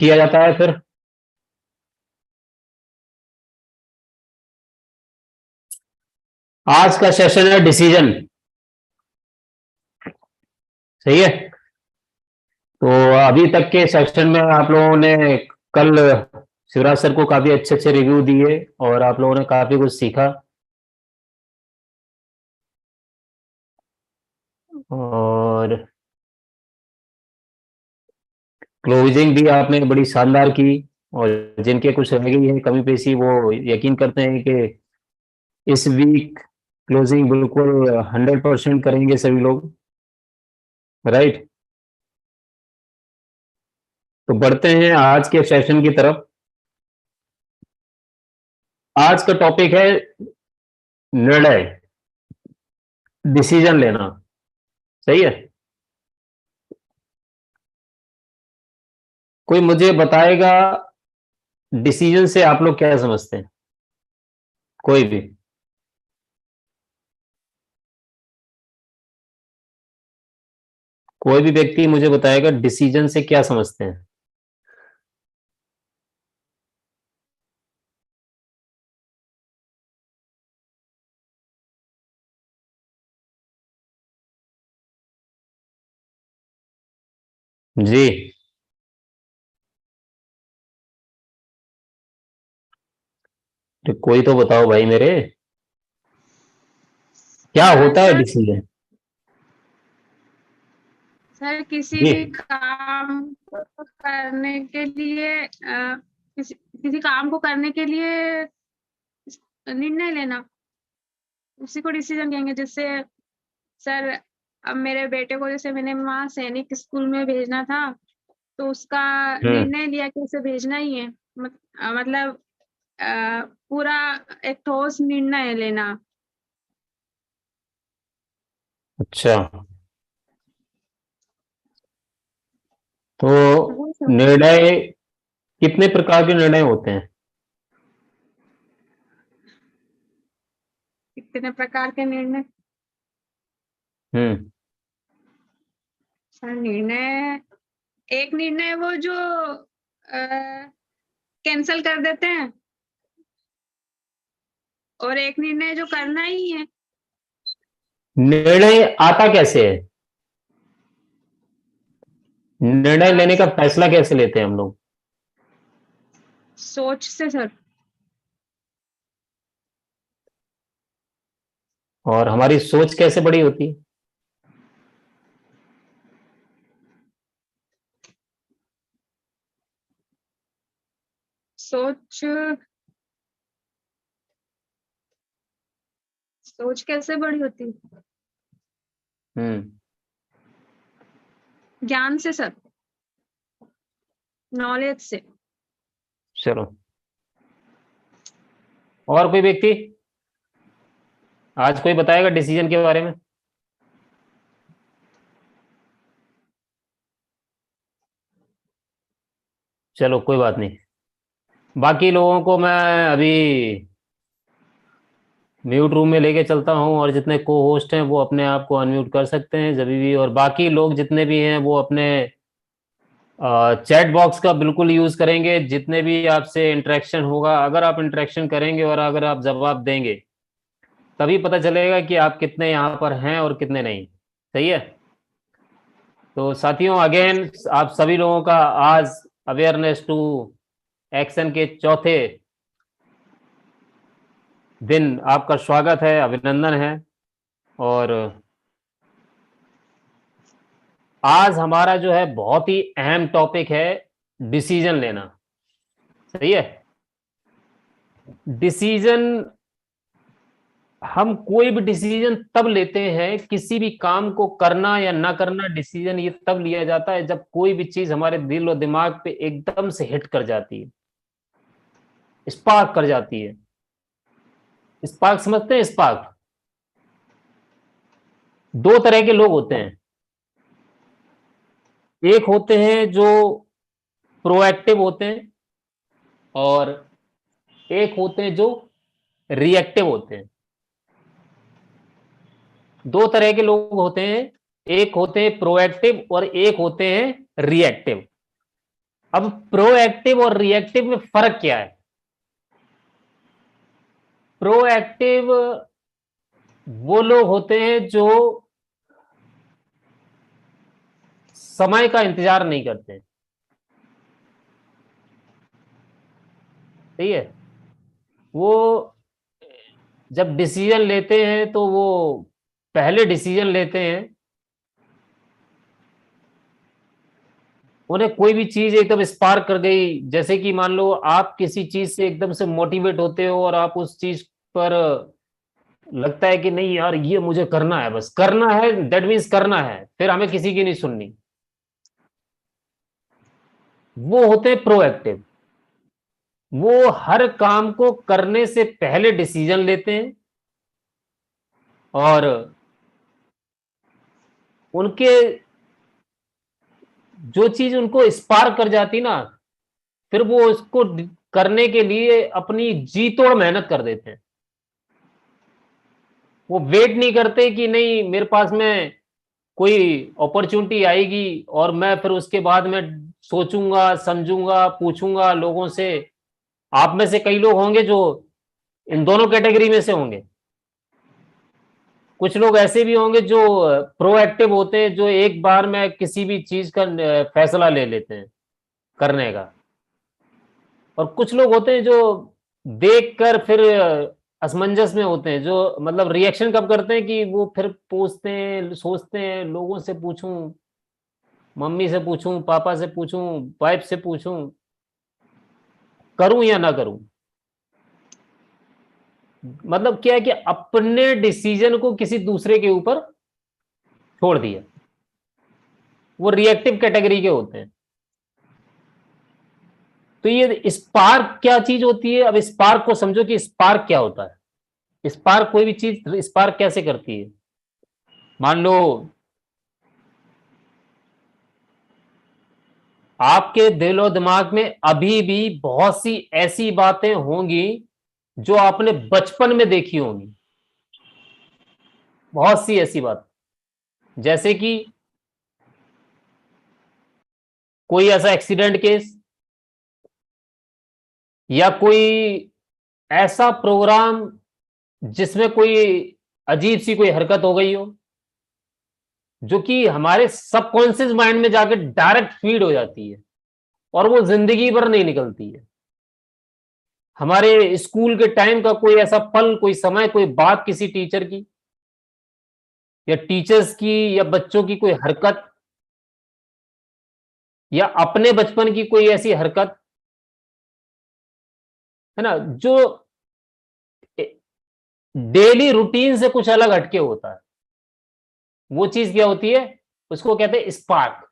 किया जाता है फिर। आज का सेशन है डिसीजन। सही है। तो अभी तक के सेशन में आप लोगों ने कल शिवराज सर को काफी अच्छे अच्छे रिव्यू दिए और आप लोगों ने काफी कुछ सीखा। और क्लोजिंग भी आपने बड़ी शानदार की। और जिनके कुछ रह गई है कमी पेशी, वो यकीन करते हैं कि इस वीक क्लोजिंग बिल्कुल 100% करेंगे सभी लोग। राइट। तो बढ़ते हैं आज के सेशन की तरफ। आज का टॉपिक है निर्णय, डिसीजन लेना। सही है। कोई मुझे बताएगा डिसीजन से आप लोग क्या समझते हैं? कोई भी। कोई भी व्यक्ति मुझे बताएगा डिसीजन से क्या समझते हैं? जी। तो कोई तो बताओ भाई मेरे, क्या होता है सर डिसीजन? सर किसी जी। भी काम को करने के लिए किसी किसी काम को करने के लिए निर्णय लेना, उसी को डिसीजन कहेंगे। जैसे सर, अब मेरे बेटे को जैसे मैंने वहाँ सैनिक स्कूल में भेजना था, तो उसका हम्म। निर्णय लिया कि उसे भेजना ही है। मतलब पूरा एक ठोस निर्णय लेना। अच्छा। तो वो सब। निर्णय, कितने प्रकार के निर्णय होते हैं? कितने प्रकार के निर्णय? हम्म। सर निर्णय, एक निर्णय वो जो कैंसल कर देते हैं, और एक निर्णय जो करना ही है। निर्णय आता कैसे है? निर्णय लेने का फैसला कैसे लेते हैं हम लोग? सोच से सर। और हमारी सोच कैसे बड़ी होती है? सोच सोच कैसे बड़ी होती है? हम्म। ज्ञान से सर, नॉलेज से। चलो, और कोई व्यक्ति आज कोई बताएगा डिसीजन के बारे में? चलो कोई बात नहीं। बाकी लोगों को मैं अभी म्यूट रूम में लेके चलता हूँ, और जितने को होस्ट हैं वो अपने आप को अनम्यूट कर सकते हैं जब भी। और बाकी लोग जितने भी हैं वो अपने चैट बॉक्स का बिल्कुल यूज करेंगे। जितने भी आपसे इंटरेक्शन होगा, अगर आप इंटरेक्शन करेंगे और अगर आप जवाब देंगे, तभी पता चलेगा कि आप कितने यहाँ पर हैं और कितने नहीं। सही है। तो साथियों, अगेन आप सभी लोगों का आज अवेयरनेस टू एक्शन के चौथे दिन आपका स्वागत है, अभिनंदन है। और आज हमारा जो है बहुत ही अहम टॉपिक है डिसीजन लेना। सही है। डिसीजन, हम कोई भी डिसीजन तब लेते हैं, किसी भी काम को करना या ना करना, डिसीजन ये तब लिया जाता है जब कोई भी चीज हमारे दिल और दिमाग पे एकदम से हिट कर जाती है, स्पार्क कर जाती है। स्पार्क समझते हैं? स्पार्क, दो तरह के लोग होते हैं। एक होते हैं जो प्रोएक्टिव होते हैं, और एक होते हैं जो रिएक्टिव होते हैं। दो तरह के लोग होते हैं, एक होते हैं प्रोएक्टिव और एक होते हैं रिएक्टिव। अब प्रोएक्टिव और रिएक्टिव में फर्क क्या है? प्रोएक्टिव वो लोग होते हैं जो समय का इंतजार नहीं करते, सही है। वो जब डिसीजन लेते हैं तो वो पहले डिसीजन लेते हैं। उन्हें कोई भी चीज एकदम स्पार्क कर गई, जैसे कि मान लो आप किसी चीज से एकदम से मोटिवेट होते हो और आप उस चीज पर लगता है कि नहीं यार ये मुझे करना है, बस करना है, दैट मीन्स करना है, फिर हमें किसी की नहीं सुननी। वो होते हैं प्रोएक्टिव। वो हर काम को करने से पहले डिसीजन लेते हैं और उनके जो चीज उनको स्पार्क कर जाती ना, फिर वो उसको करने के लिए अपनी जी तोड़ मेहनत कर देते हैं। वो वेट नहीं करते कि नहीं मेरे पास में कोई अपॉर्चुनिटी आएगी और मैं फिर उसके बाद में सोचूंगा, समझूंगा, पूछूंगा लोगों से। आप में से कई लोग होंगे जो इन दोनों कैटेगरी में से होंगे। कुछ लोग ऐसे भी होंगे जो प्रोएक्टिव होते हैं, जो एक बार में किसी भी चीज का फैसला ले लेते हैं करने का। और कुछ लोग होते हैं जो देख कर फिर असमंजस में होते हैं, जो मतलब रिएक्शन कब करते हैं कि वो फिर पूछते हैं, सोचते हैं लोगों से पूछूं, मम्मी से पूछूं, पापा से पूछूं, वाइफ से पूछूं, करूं या ना करूं। मतलब क्या है कि अपने डिसीजन को किसी दूसरे के ऊपर छोड़ दिया। वो रिएक्टिव कैटेगरी के होते हैं। तो ये स्पार्क क्या चीज होती है? अब स्पार्क को समझो कि स्पार्क क्या होता है। स्पार्क कोई भी चीज स्पार्क कैसे करती है? मान लो आपके दिलो दिमाग में अभी भी बहुत सी ऐसी बातें होंगी जो आपने बचपन में देखी होंगी। बहुत सी ऐसी बात, जैसे कि कोई ऐसा एक्सीडेंट केस, या कोई ऐसा प्रोग्राम जिसमें कोई अजीब सी कोई हरकत हो गई हो, जो कि हमारे सबकॉन्शियस माइंड में जाकर डायरेक्ट फीड हो जाती है और वो जिंदगी भर नहीं निकलती है। हमारे स्कूल के टाइम का कोई ऐसा पल, कोई समय, कोई बात किसी टीचर की या टीचर्स की या बच्चों की कोई हरकत, या अपने बचपन की कोई ऐसी हरकत, है ना, जो डेली रूटीन से कुछ अलग हटके होता है। वो चीज क्या होती है? उसको कहते हैं स्पार्क।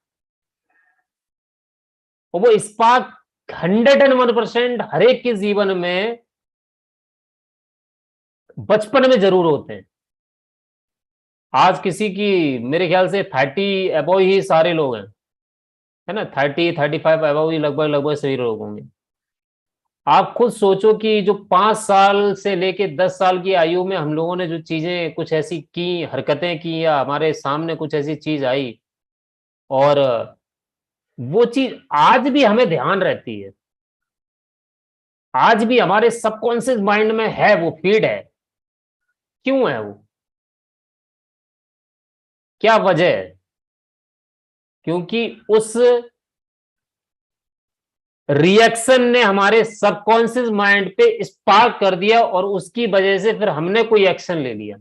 और वो स्पार्क 101% हर एक के जीवन में बचपन में जरूर होते हैं। आज किसी की मेरे ख्याल से 30 अबव ही सारे लोग हैं, है ना, 30-35 अबव ही लगभग लगभग सभी लोग होंगे। आप खुद सोचो कि जो 5 साल से लेके 10 साल की आयु में हम लोगों ने जो चीजें कुछ ऐसी की, हरकतें की, या हमारे सामने कुछ ऐसी चीज आई, और वो चीज आज भी हमें ध्यान रहती है, आज भी हमारे सबकॉन्शियस माइंड में है, वो फीड है। क्यों है वो? क्या वजह है? क्योंकि उस रिएक्शन ने हमारे सबकॉन्शियस माइंड पे स्पार्क कर दिया और उसकी वजह से फिर हमने कोई एक्शन ले लिया।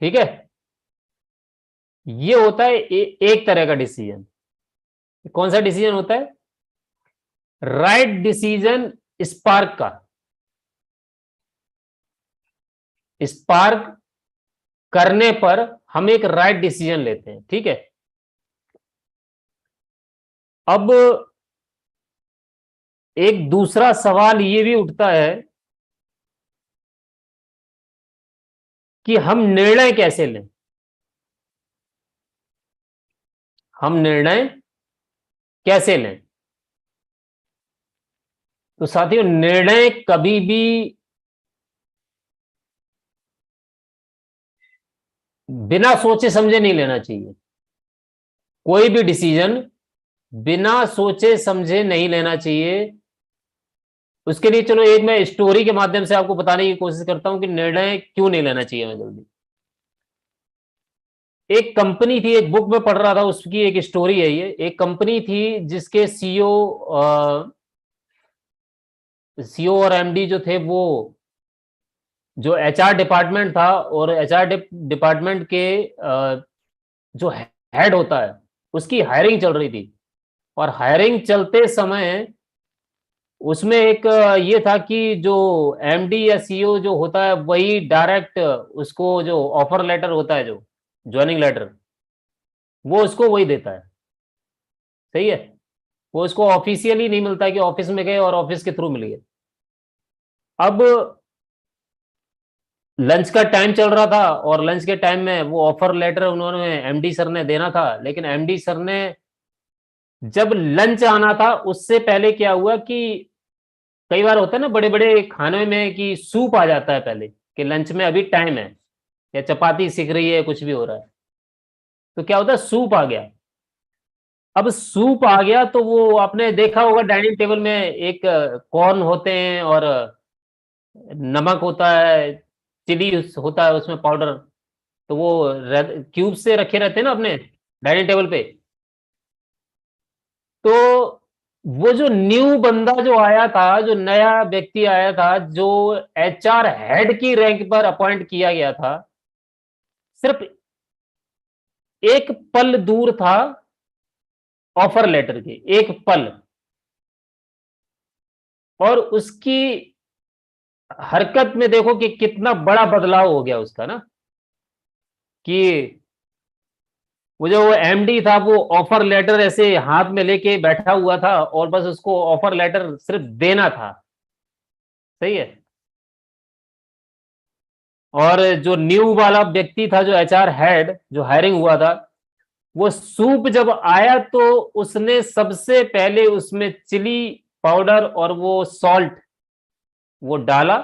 ठीक है। ये होता है एक तरह का डिसीजन। कौन सा डिसीजन होता है? राइट डिसीजन स्पार्क का। स्पार्क करने पर हम एक राइट डिसीजन लेते हैं। ठीक है। अब एक दूसरा सवाल ये भी उठता है कि हम निर्णय कैसे लें। हम निर्णय कैसे लें? तो साथियों, निर्णय कभी भी बिना सोचे समझे नहीं लेना चाहिए। कोई भी डिसीजन बिना सोचे समझे नहीं लेना चाहिए। उसके लिए चलो एक मैं स्टोरी के माध्यम से आपको बताने की कोशिश करता हूं कि निर्णय क्यों नहीं लेना चाहिए हमें जल्दी। एक कंपनी थी, एक बुक में पढ़ रहा था, उसकी एक स्टोरी है ये। एक कंपनी थी जिसके सीईओ और एमडी जो थे, वो जो एचआर डिपार्टमेंट था, और एचआर डिपार्टमेंट के जो हेड होता है, उसकी हायरिंग चल रही थी। और हायरिंग चलते समय उसमें एक ये था कि जो एमडी या सीईओ जो होता है, वही डायरेक्ट उसको जो ऑफर लेटर होता है, जो ज्वाइनिंग लेटर, वो उसको वही देता है। सही है। वो उसको ऑफिशियली नहीं मिलता कि ऑफिस में गए और ऑफिस के थ्रू मिल गए। अब लंच का टाइम चल रहा था, और लंच के टाइम में वो ऑफर लेटर उन्होंने एमडी सर ने देना था, लेकिन एमडी सर ने जब लंच आना था उससे पहले क्या हुआ कि कई बार होता है ना बड़े बड़े खाने में कि सूप आ जाता है पहले, कि लंच में अभी टाइम है, या चपाती सिक रही है, कुछ भी हो रहा है, तो क्या होता है, सूप आ गया। अब सूप आ गया तो वो आपने देखा होगा डाइनिंग टेबल में एक कॉर्न होते हैं, और नमक होता है, चिली होता है उसमें पाउडर, तो वो क्यूब से रखे रहते हैं ना अपने डाइनिंग टेबल पे। तो वो जो न्यू बंदा जो आया था, जो नया व्यक्ति आया था, जो एचआर हेड की रैंक पर अपॉइंट किया गया था, सिर्फ एक पल दूर था ऑफर लेटर के, एक पल। और उसकी हरकत में देखो कि कितना बड़ा बदलाव हो गया उसका ना, कि वो जो एमडी था, वो ऑफर लेटर ऐसे हाथ में लेके बैठा हुआ था, और बस उसको ऑफर लेटर सिर्फ देना था। सही है। और जो न्यू वाला व्यक्ति था, जो एचआर हेड जो हायरिंग हुआ था, वो सूप जब आया तो उसने सबसे पहले उसमें चिली पाउडर और वो सॉल्ट वो डाला,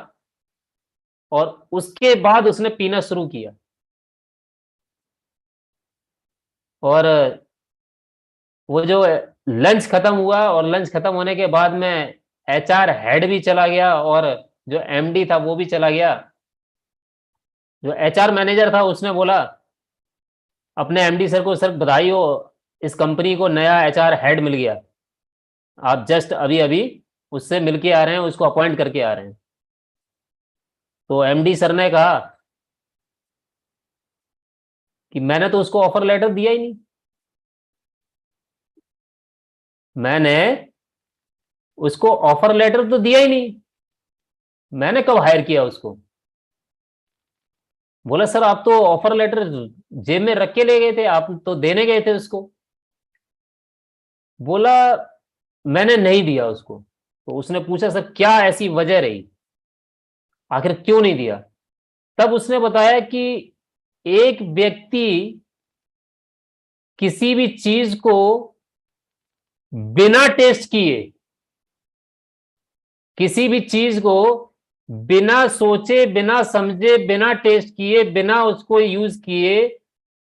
और उसके बाद उसने पीना शुरू किया। और वो जो लंच खत्म हुआ, और लंच खत्म होने के बाद में एचआर हेड भी चला गया, और जो एमडी था वो भी चला गया। जो एचआर मैनेजर था उसने बोला अपने एमडी सर को, सर बधाई हो, इस कंपनी को नया एचआर हेड मिल गया, आप जस्ट अभी अभी उससे मिलके आ रहे हैं, उसको अपॉइंट करके आ रहे हैं। तो एमडी सर ने कहा कि मैंने तो उसको ऑफर लेटर दिया ही नहीं, मैंने उसको ऑफर लेटर तो दिया ही नहीं, मैंने कब हायर किया उसको। बोला सर आप तो ऑफर लेटर जेब में रख के ले गए थे, आप तो देने गए थे उसको। बोला मैंने नहीं दिया उसको। तो उसने पूछा सर क्या ऐसी वजह रही, आखिर क्यों नहीं दिया। तब उसने बताया कि एक व्यक्ति किसी भी चीज को बिना टेस्ट किए, किसी भी चीज को बिना सोचे, बिना समझे, बिना टेस्ट किए, बिना उसको यूज किए,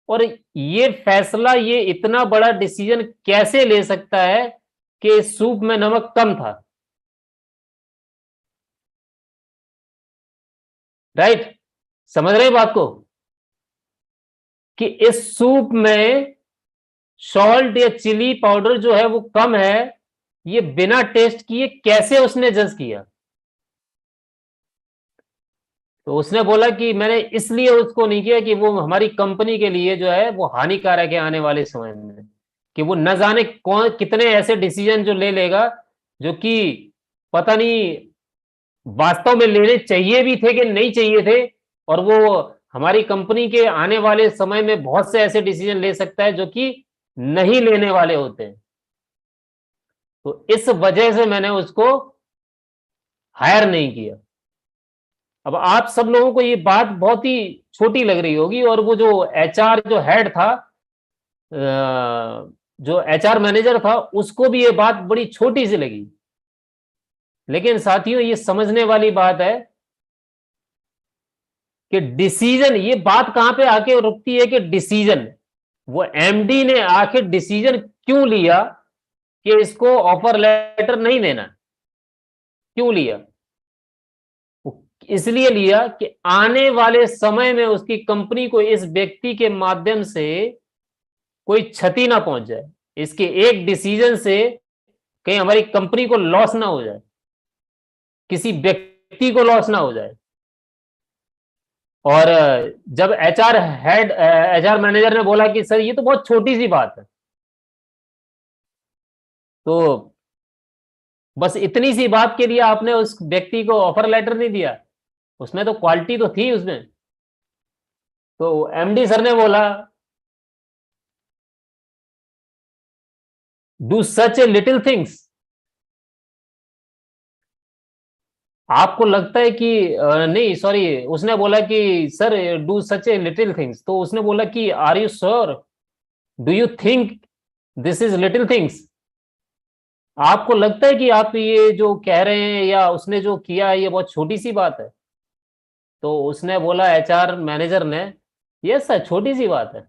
और ये फैसला, ये इतना बड़ा डिसीजन कैसे ले सकता है कि सूप में नमक कम था। राइट। समझ रहे बात को, कि इस सूप में सॉल्ट या चिली पाउडर जो है वो कम है, ये बिना टेस्ट किए कैसे उसने जज किया। तो उसने बोला कि मैंने इसलिए उसको नहीं किया कि वो हमारी कंपनी के लिए जो है वो हानिकारक है आने वाले समय में, कि वो न जाने कौन कितने ऐसे डिसीजन जो ले लेगा, जो कि पता नहीं वास्तव में लेने चाहिए भी थे कि नहीं चाहिए थे, और वो हमारी कंपनी के आने वाले समय में बहुत से ऐसे डिसीजन ले सकता है जो कि नहीं लेने वाले होते हैं। तो इस वजह से मैंने उसको हायर नहीं किया। अब आप सब लोगों को ये बात बहुत ही छोटी लग रही होगी, और वो जो एचआर जो हेड था, जो एचआर मैनेजर था, उसको भी ये बात बड़ी छोटी सी लगी। लेकिन साथियों ये समझने वाली बात है कि डिसीजन, ये बात कहां पे आके रुकती है कि डिसीजन, वो एमडी ने आखिर डिसीजन क्यों लिया, कि इसको ऑफर लेटर नहीं देना। क्यों लिया? इसलिए लिया कि आने वाले समय में उसकी कंपनी को इस व्यक्ति के माध्यम से कोई क्षति ना पहुंच जाए, इसके एक डिसीजन से कहीं हमारी कंपनी को लॉस ना हो जाए, किसी व्यक्ति को लॉस ना हो जाए। और जब एचआर मैनेजर ने बोला कि सर ये तो बहुत छोटी सी बात है, तो बस इतनी सी बात के लिए आपने उस व्यक्ति को ऑफर लेटर नहीं दिया, उसमें तो क्वालिटी तो थी उसमें। तो एमडी सर ने बोला do such a little things. आपको लगता है कि नहीं सॉरी, उसने बोला कि sir do such a little things, तो उसने बोला कि are you sure, do you think this is little things? आपको लगता है कि आप ये जो कह रहे हैं या उसने जो किया है ये बहुत छोटी सी बात है? तो उसने बोला, एचआर मैनेजर ने, यस सर छोटी सी बात है।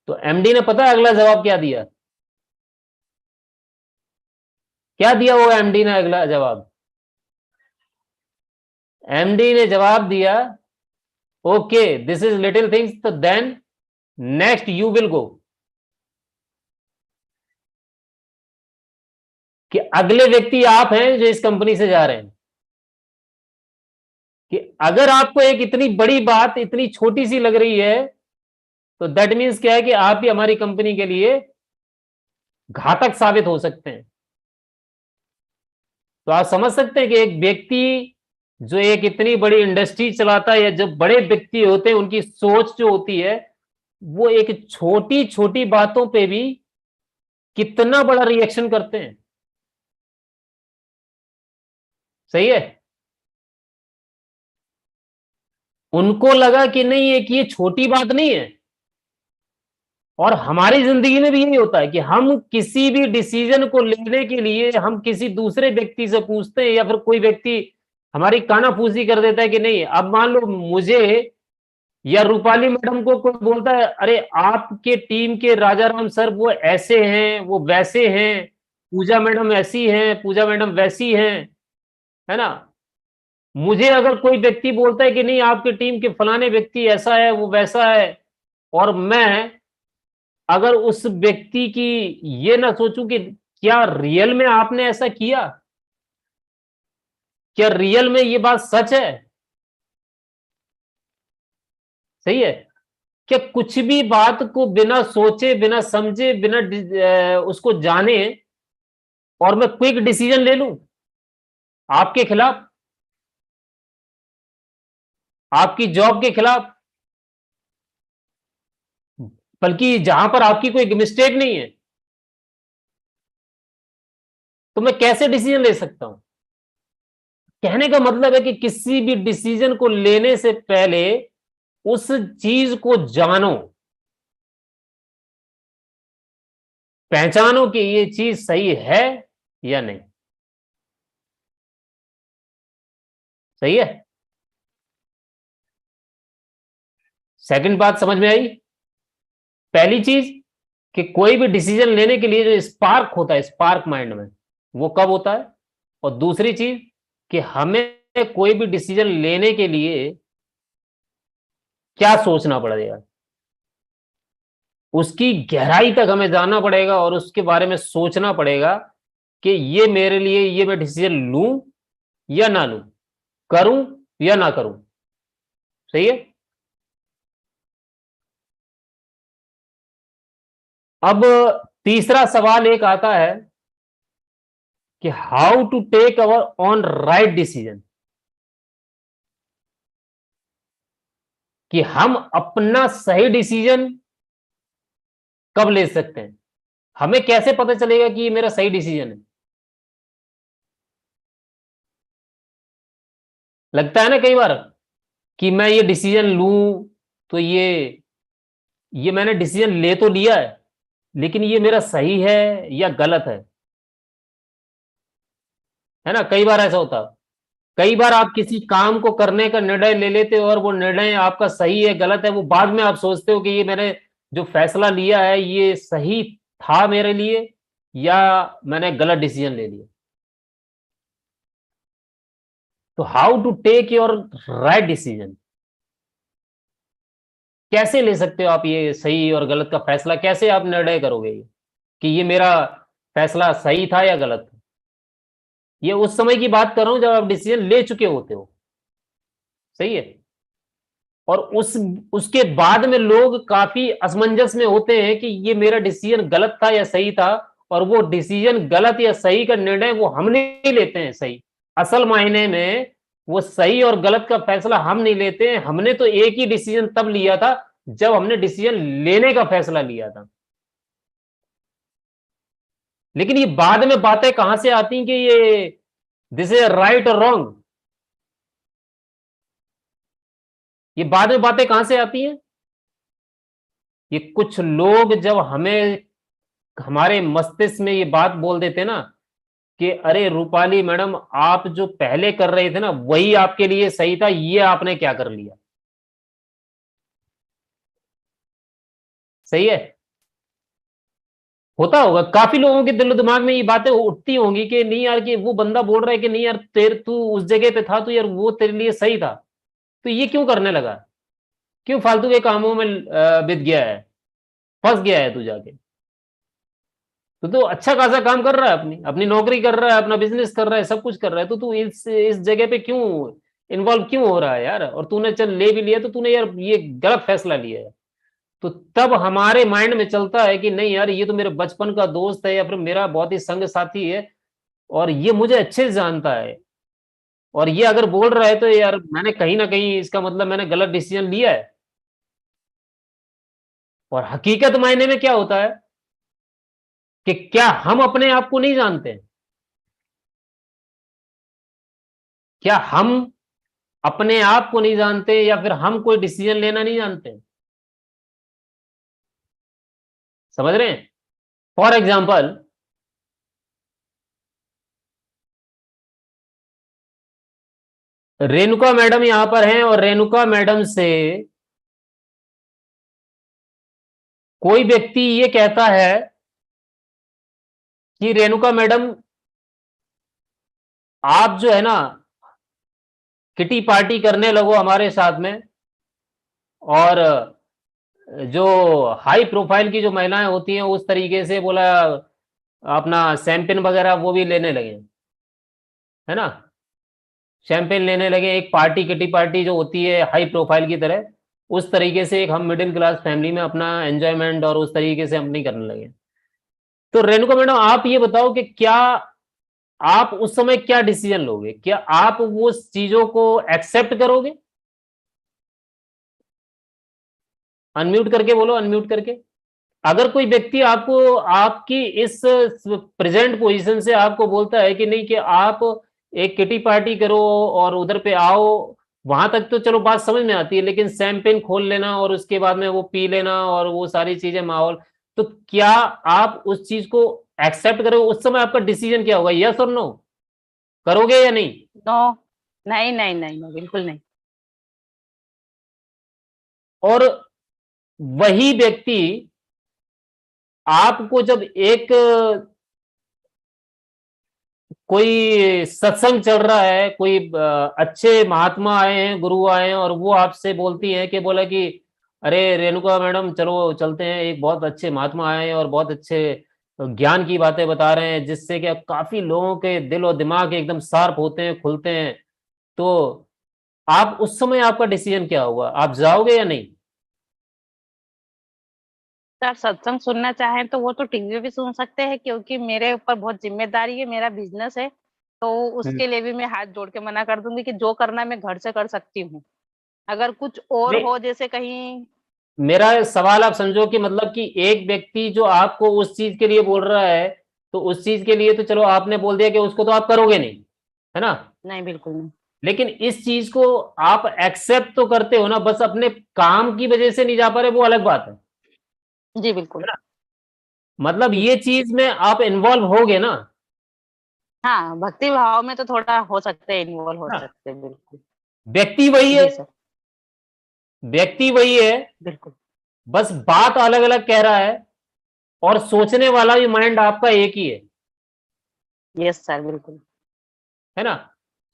तो एमडी ने पता है अगला जवाब क्या दिया? क्या दिया वो एमडी ने अगला जवाब? एमडी ने जवाब दिया, okay this is little things, तो then next you will go. कि अगले व्यक्ति आप हैं जो इस कंपनी से जा रहे हैं, कि अगर आपको एक इतनी बड़ी बात इतनी छोटी सी लग रही है तो दैट मीन्स क्या है कि आप भी हमारी कंपनी के लिए घातक साबित हो सकते हैं। तो आप समझ सकते हैं कि एक व्यक्ति जो एक इतनी बड़ी इंडस्ट्री चलाता है या जब बड़े व्यक्ति होते हैं उनकी सोच जो होती है वो एक छोटी छोटी बातों पे भी कितना बड़ा रिएक्शन करते हैं। सही है? उनको लगा कि नहीं एक ये छोटी बात नहीं है। और हमारी जिंदगी में भी यही होता है कि हम किसी भी डिसीजन को लेने के लिए हम किसी दूसरे व्यक्ति से पूछते हैं या फिर कोई व्यक्ति हमारी कानाफूसी कर देता है कि नहीं, अब मान लो मुझे या रूपाली मैडम को कोई बोलता है, अरे आपके टीम के राजाराम सर वो ऐसे हैं वो वैसे हैं, पूजा मैडम ऐसी हैं पूजा मैडम वैसी हैं, है ना। मुझे अगर कोई व्यक्ति बोलता है कि नहीं आपकी टीम के फलाने व्यक्ति ऐसा है वो वैसा है, और मैं अगर उस व्यक्ति की ये ना सोचूं कि क्या रियल में आपने ऐसा किया, क्या रियल में ये बात सच है, सही है, क्या कुछ भी बात को बिना सोचे बिना समझे बिना उसको जाने और मैं क्विक डिसीजन ले लूं आपके खिलाफ, आपकी जॉब के खिलाफ, बल्कि जहां पर आपकी कोई मिस्टेक नहीं है, तो मैं कैसे डिसीजन ले सकता हूं? कहने का मतलब है कि किसी भी डिसीजन को लेने से पहले उस चीज को जानो, पहचानो कि ये चीज सही है या नहीं। सही है? सेकंड बात समझ में आई? पहली चीज कि कोई भी डिसीजन लेने के लिए जो स्पार्क होता है स्पार्क माइंड में, वो कब होता है? और दूसरी चीज कि हमें कोई भी डिसीजन लेने के लिए क्या सोचना पड़ेगा, उसकी गहराई तक हमें जानना पड़ेगा और उसके बारे में सोचना पड़ेगा कि ये मेरे लिए ये मैं डिसीजन लूं या ना लूं, करूं या ना करूं। सही है? अब तीसरा सवाल एक आता है कि how to take our own right decision, कि हम अपना सही डिसीजन कब ले सकते हैं, हमें कैसे पता चलेगा कि ये मेरा सही डिसीजन है। लगता है ना कई बार कि मैं ये डिसीजन लूं तो ये मैंने डिसीजन ले तो लिया है लेकिन ये मेरा सही है या गलत है ना। कई बार ऐसा होता है, कई बार आप किसी काम को करने का निर्णय ले लेते हो और वो निर्णय आपका सही है गलत है वो बाद में आप सोचते हो कि ये मैंने जो फैसला लिया है ये सही था मेरे लिए या मैंने गलत डिसीजन ले लिया। तो how to take your right decision, कैसे ले सकते हो आप ये सही और गलत का फैसला, कैसे आप निर्णय करोगे ये कि ये मेरा फैसला सही था या गलत था। ये उस समय की बात कर रहा हूं जब आप डिसीजन ले चुके होते हो, सही है। और उसके बाद में लोग काफी असमंजस में होते हैं कि ये मेरा डिसीजन गलत था या सही था, और वो डिसीजन गलत या सही का निर्णय वो हम नहीं लेते हैं सही। असल मायने में वो सही और गलत का फैसला हम नहीं लेते हैं, हमने तो एक ही डिसीजन तब लिया था जब हमने डिसीजन लेने का फैसला लिया था। लेकिन ये बाद में बातें कहां से आती हैं कि ये दिस इज राइट और रॉन्ग, ये बाद में बातें कहां से आती हैं। ये कुछ लोग जब हमें हमारे मस्तिष्क में ये बात बोल देते ना कि अरे रूपाली मैडम, आप जो पहले कर रहे थे ना वही आपके लिए सही था, ये आपने क्या कर लिया। सही है, होता होगा काफी लोगों के दिलो दिमाग में ये बातें उठती होंगी कि नहीं यार, कि वो बंदा बोल रहा है कि नहीं यार तेरे तू उस जगह पे था तो यार वो तेरे लिए सही था, तो ये क्यों करने लगा, क्यों फालतू के कामों में बित गया है, फंस गया है तू जाके। तो अच्छा खासा काम कर रहा है, अपनी अपनी नौकरी कर रहा है, अपना बिजनेस कर रहा है, सब कुछ कर रहा है, तो तू इस जगह पे क्यों इन्वॉल्व क्यों हो रहा है यार। और तूने चल ले भी लिया तो तूने यार ये गलत फैसला लिया है। तो तब हमारे माइंड में चलता है कि नहीं यार, ये तो मेरे बचपन का दोस्त है या फिर मेरा बहुत ही संग साथी है और ये मुझे अच्छे से जानता है, और ये अगर बोल रहा है तो यार मैंने कहीं ना कहीं इसका मतलब मैंने गलत डिसीजन लिया है। और हकीकत मायने में क्या होता है कि क्या हम अपने आप को नहीं जानते, क्या हम अपने आप को नहीं जानते या फिर हम कोई डिसीजन लेना नहीं जानते। समझ रहे हैं। फॉर एग्जाम्पल, रेणुका मैडम यहां पर हैं और रेणुका मैडम से कोई व्यक्ति ये कहता है कि रेणुका मैडम, आप जो है ना किटी पार्टी करने लगो हमारे साथ में, और जो हाई प्रोफाइल की जो महिलाएं होती हैं उस तरीके से बोला अपना शैंपेन वगैरह वो भी लेने लगे, है ना। शैंपेन लेने लगे, एक पार्टी किटी पार्टी जो होती है हाई प्रोफाइल की तरह, उस तरीके से एक हम मिडिल क्लास फैमिली में अपना एंजॉयमेंट और उस तरीके से हम नहीं करने लगे। तो रेणुका मैडम आप ये बताओ कि क्या आप उस समय क्या डिसीजन लोगे, क्या आप वो चीजों को एक्सेप्ट करोगे। अनम्यूट करके बोलो, अनम्यूट करके। अगर कोई व्यक्ति आपको आपकी इस प्रेजेंट पोजीशन से आपको बोलता है कि नहीं, कि आप एक किटी पार्टी करो और उधर पे आओ, वहां तक तो चलो बात समझ में आती है, लेकिन शैंपेन खोल लेना और उसके बाद में वो पी लेना और वो सारी चीजें माहौल, तो क्या आप उस चीज को एक्सेप्ट करोगे। उस समय आपका डिसीजन क्या होगा, यस और नो, करोगे या नहीं। नो, नहीं नहीं नहीं नहीं, बिल्कुल नहीं। और वही व्यक्ति आपको जब एक कोई सत्संग चल रहा है, कोई अच्छे महात्मा आए हैं, गुरु आए हैं, और वो आपसे बोलती हैं कि बोला कि अरे रेणुका मैडम चलो चलते हैं, एक बहुत अच्छे महात्मा आए हैं और बहुत अच्छे ज्ञान की बातें बता रहे हैं जिससे कि काफी लोगों के दिल और दिमाग एकदम शार्प होते हैं, खुलते हैं। तो आप उस समय आपका डिसीजन क्या होगा, आप जाओगे या नहीं। सर सत्संग सुनना चाहें तो वो तो टीवी पे भी सुन सकते हैं, क्योंकि मेरे ऊपर बहुत जिम्मेदारी है, मेरा बिजनेस है, तो उसके लिए भी मैं हाथ जोड़ के मना कर दूंगी कि जो करना है मैं घर से कर सकती हूँ। अगर कुछ और नहीं, हो जैसे कहीं। मेरा सवाल आप समझो कि मतलब कि एक व्यक्ति जो आपको उस चीज के लिए बोल रहा है, तो उस चीज के लिए तो चलो आपने बोल दिया कि उसको तो आप करोगे नहीं, है ना। नहीं, बिल्कुल नहीं। लेकिन इस चीज को आप एक्सेप्ट तो करते हो ना, बस अपने काम की वजह से नहीं जा पा रहे, वो अलग बात जी है बिल्कुल। ना। मतलब जी ये चीज में आप इन्वॉल्व होगे ना, हाँ, भक्ति भाव में तो थोड़ा हो सकते हैं, इन्वॉल्व हो ना। सकते हैं, बिल्कुल। व्यक्ति वही है, जी सर। व्यक्ति वही है, बिल्कुल। बस बात अलग अलग कह रहा है। और सोचने वाला भी माइंड आपका एक ही है। यस सर, बिल्कुल। है ना,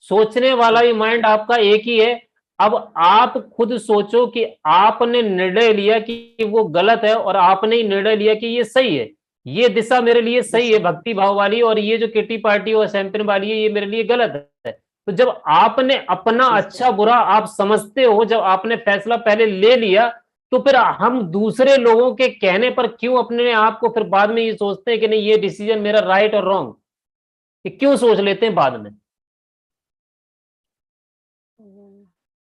सोचने वाला भी माइंड आपका एक ही है। अब आप खुद सोचो कि आपने निर्णय लिया कि वो गलत है और आपने ही निर्णय लिया कि ये सही है, ये दिशा मेरे लिए सही है भक्ति भाव वाली, और ये जो किटी पार्टी और शैंपेन वाली है ये मेरे लिए गलत है। तो जब आपने अपना अच्छा बुरा आप समझते हो, जब आपने फैसला पहले ले लिया, तो फिर हम दूसरे लोगों के कहने पर क्यों अपने आप को फिर बाद में ये सोचते हैं कि नहीं ये डिसीजन मेरा राइट और रॉन्ग, ये क्यों सोच लेते हैं बाद में?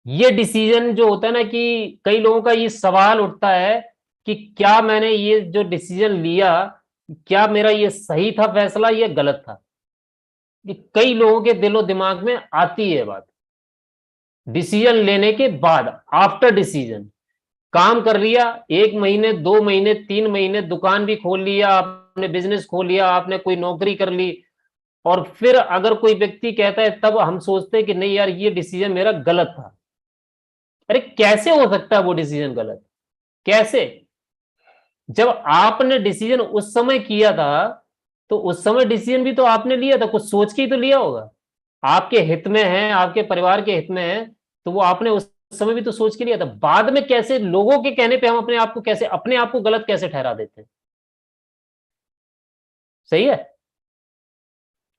ये डिसीजन जो होता है ना, कि कई लोगों का ये सवाल उठता है कि क्या मैंने ये जो डिसीजन लिया, क्या मेरा ये सही था फैसला या गलत था? ये कई लोगों के दिलो दिमाग में आती है बात। डिसीजन लेने के बाद, आफ्टर डिसीजन, काम कर लिया 1 महीने 2 महीने 3 महीने, दुकान भी खोल लिया आपने, बिजनेस खोल लिया आपने, कोई नौकरी कर ली, और फिर अगर कोई व्यक्ति कहता है तब हम सोचते हैं कि नहीं यार ये डिसीजन मेरा गलत था। अरे कैसे हो सकता है वो डिसीजन गलत? कैसे? जब आपने डिसीजन उस समय किया था, तो उस समय डिसीजन भी तो आपने लिया था, कुछ सोच के ही तो लिया होगा, आपके हित में है, आपके परिवार के हित में है, तो वो आपने उस समय भी तो सोच के लिया था। बाद में कैसे लोगों के कहने पे हम अपने आप को गलत कैसे ठहरा देते हैं? सही है।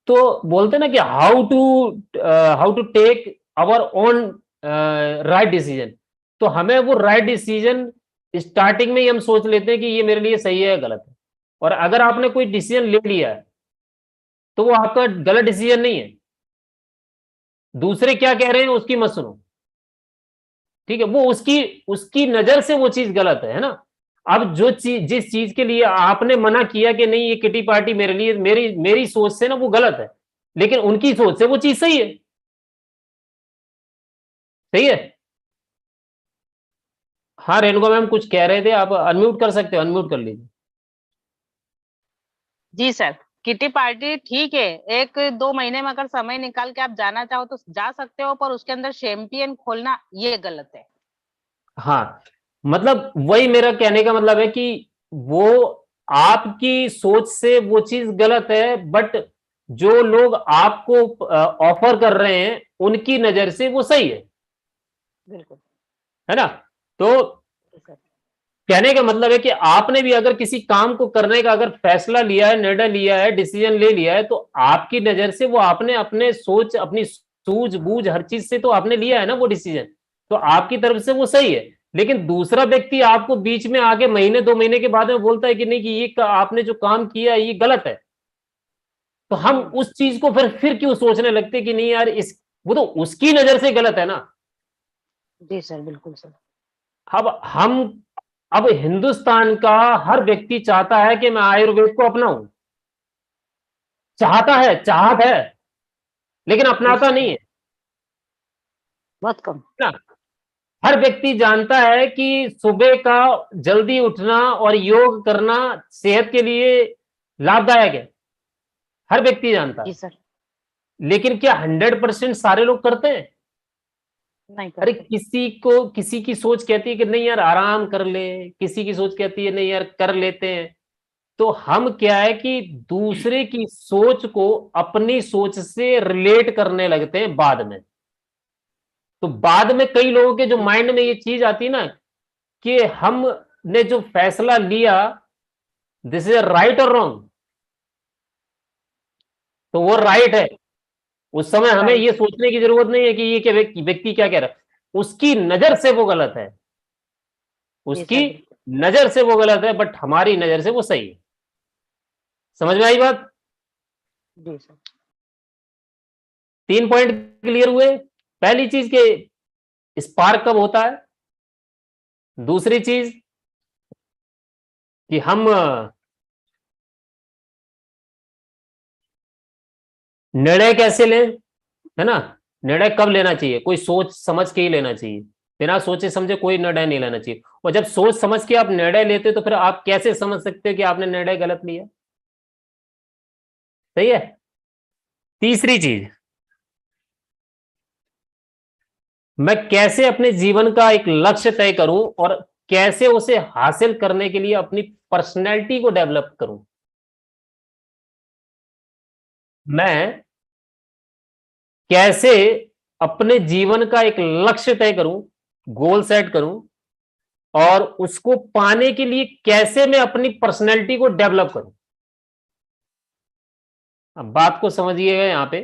तो बोलते ना कि how to take our own right decision. तो हमें वो राइट डिसीजन स्टार्टिंग में ही हम सोच लेते हैं कि ये मेरे लिए सही है या गलत है। और अगर आपने कोई डिसीजन ले लिया है तो वो आपका गलत डिसीजन नहीं है, दूसरे क्या कह रहे हैं उसकी मत सुनो, ठीक है, वो उसकी उसकी नजर से वो चीज गलत है ना। अब जो चीज, जिस चीज के लिए आपने मना किया कि नहीं ये किटी पार्टी मेरे लिए, मेरी मेरी सोच से ना वो गलत है, लेकिन उनकी सोच से वो चीज सही है। सही है। हाँ रेणुका मैम कुछ कह रहे थे, आप अनम्यूट कर सकते हो, अनम्यूट कर लीजिए। जी सर, किटी पार्टी ठीक है, 1-2 महीने में अगर समय निकाल के आप जाना चाहो तो जा सकते हो, पर उसके अंदर चैंपियन खोलना ये गलत है। हाँ, मतलब वही मेरा कहने का मतलब है कि वो आपकी सोच से वो चीज गलत है, बट जो लोग आपको ऑफर कर रहे हैं उनकी नजर से वो सही है। बिल्कुल। है ना। तो कहने का मतलब है कि आपने भी अगर किसी काम को करने का अगर फैसला लिया है, निर्णय लिया है, डिसीजन ले लिया है, तो आपकी नजर से वो आपने अपने सोच, अपनी सूझबूझ हर चीज से तो आपने लिया है ना वो डिसीजन, तो आपकी तरफ से वो सही है। लेकिन दूसरा व्यक्ति आपको बीच में आगे महीने 2 महीने के बाद में बोलता है कि नहीं कि ये आपने जो काम किया ये गलत है, तो हम उस चीज को फिर क्यों सोचने लगते कि नहीं यार इस, वो तो उसकी नजर से गलत है ना। जी सर, बिल्कुल सर। अब हिंदुस्तान का हर व्यक्ति चाहता है कि मैं आयुर्वेद को अपनाऊं, चाहता है, चाहत है, लेकिन अपनाता नहीं है बहुत कम। ना। हर व्यक्ति जानता है कि सुबह का जल्दी उठना और योग करना सेहत के लिए लाभदायक है, हर व्यक्ति जानता जी है, सर। लेकिन क्या 100% सारे लोग करते हैं? नहीं अरे करते। किसी की सोच कहती है कि नहीं यार आराम कर ले, किसी की सोच कहती है नहीं यार कर लेते हैं। तो हम क्या है कि दूसरे की सोच को अपनी सोच से रिलेट करने लगते हैं बाद में। तो बाद में कई लोगों के जो माइंड में ये चीज आती है ना कि हमने जो फैसला लिया दिस इज राइट और रॉन्ग, तो वो राइट है। उस समय हमें ये सोचने की जरूरत नहीं है कि ये क्या व्यक्ति क्या कह रहा है, उसकी नजर से वो गलत है, उसकी नजर से वो गलत है, बट हमारी नजर से वो सही है। समझ में आई बात? जी सर। 3 पॉइंट क्लियर हुए। पहली चीज के स्पार्क कब होता है, दूसरी चीज कि हम निर्णय कैसे लें, है ना, निर्णय कब लेना चाहिए, कोई सोच समझ के ही लेना चाहिए, बिना सोचे समझे कोई निर्णय नहीं लेना चाहिए। और जब सोच समझ के आप निर्णय लेते तो फिर आप कैसे समझ सकते हो कि आपने निर्णय गलत लिया? सही है। तीसरी चीज, मैं कैसे अपने जीवन का एक लक्ष्य तय करूं और कैसे उसे हासिल करने के लिए अपनी पर्सनैलिटी को डेवलप करूं, मैं कैसे अपने जीवन का एक लक्ष्य तय करूं, गोल सेट करूं, और उसको पाने के लिए कैसे मैं अपनी पर्सनैलिटी को डेवलप करूं। अब बात को समझिएगा यहां पे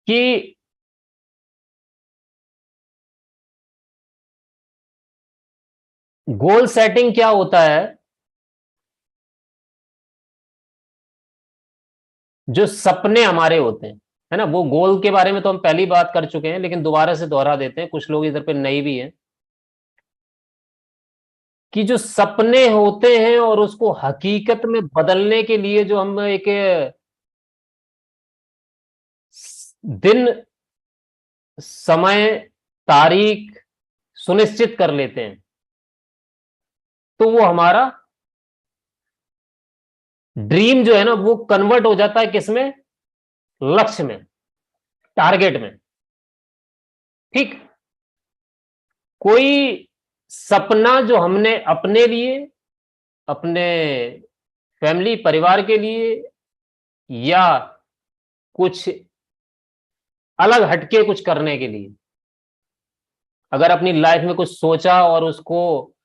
कि गोल सेटिंग क्या होता है। जो सपने हमारे होते हैं, है ना, वो गोल के बारे में तो हम पहली बात कर चुके हैं, लेकिन दोबारा से दोहरा देते हैं, कुछ लोग इधर पे नए भी हैं, कि जो सपने होते हैं और उसको हकीकत में बदलने के लिए जो हम एक दिन, समय, तारीख सुनिश्चित कर लेते हैं, तो वो हमारा ड्रीम जो है ना, वो कन्वर्ट हो जाता है किसमें, लक्ष्य में, टारगेट में। ठीक। कोई सपना जो हमने अपने लिए, अपने फैमिली परिवार के लिए, या कुछ अलग हटके कुछ करने के लिए, अगर अपनी लाइफ में कुछ सोचा और उसको,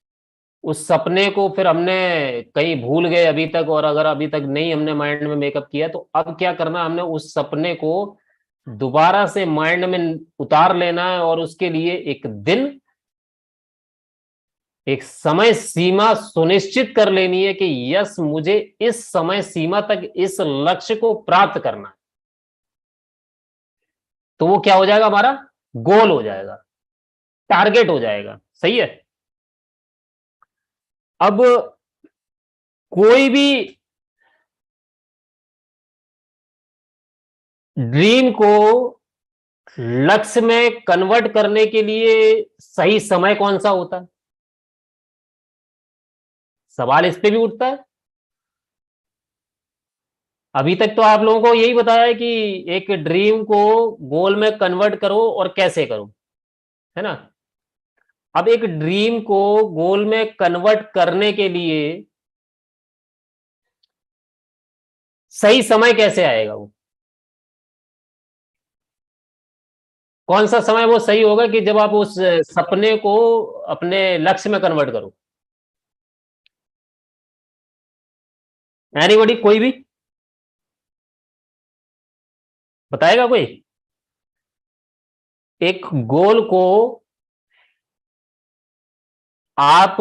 उस सपने को फिर हमने कहीं भूल गए अभी तक, और अगर अभी तक नहीं हमने माइंड में मेकअप किया, तो अब क्या करना है, हमने उस सपने को दोबारा से माइंड में उतार लेना है, और उसके लिए एक दिन, एक समय सीमा सुनिश्चित कर लेनी है कि यस, मुझे इस समय सीमा तक इस लक्ष्य को प्राप्त करना है। तो वो क्या हो जाएगा, हमारा गोल हो जाएगा, टारगेट हो जाएगा। सही है। अब कोई भी ड्रीम को लक्ष्य में कन्वर्ट करने के लिए सही समय कौन सा होता है, सवाल इस पे भी उठता है। अभी तक तो आप लोगों को यही बताया है कि एक ड्रीम को गोल में कन्वर्ट करो और कैसे करो, है ना। अब एक ड्रीम को गोल में कन्वर्ट करने के लिए सही समय कैसे आएगा, वो कौन सा समय वो सही होगा कि जब आप उस सपने को अपने लक्ष्य में कन्वर्ट करो। एनीबॉडी, कोई भी बताएगा कोई। एक गोल को आप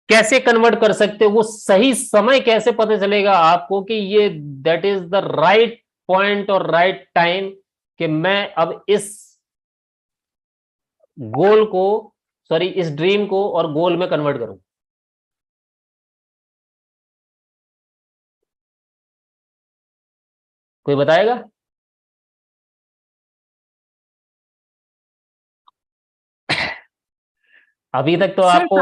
कैसे कन्वर्ट कर सकते हो, वो सही समय कैसे पता चलेगा आपको कि ये that is the right point और राइट टाइम कि मैं अब इस गोल को, सॉरी, इस ड्रीम को और गोल में कन्वर्ट करूं। कोई बताएगा। अभी तक तो सर आपको,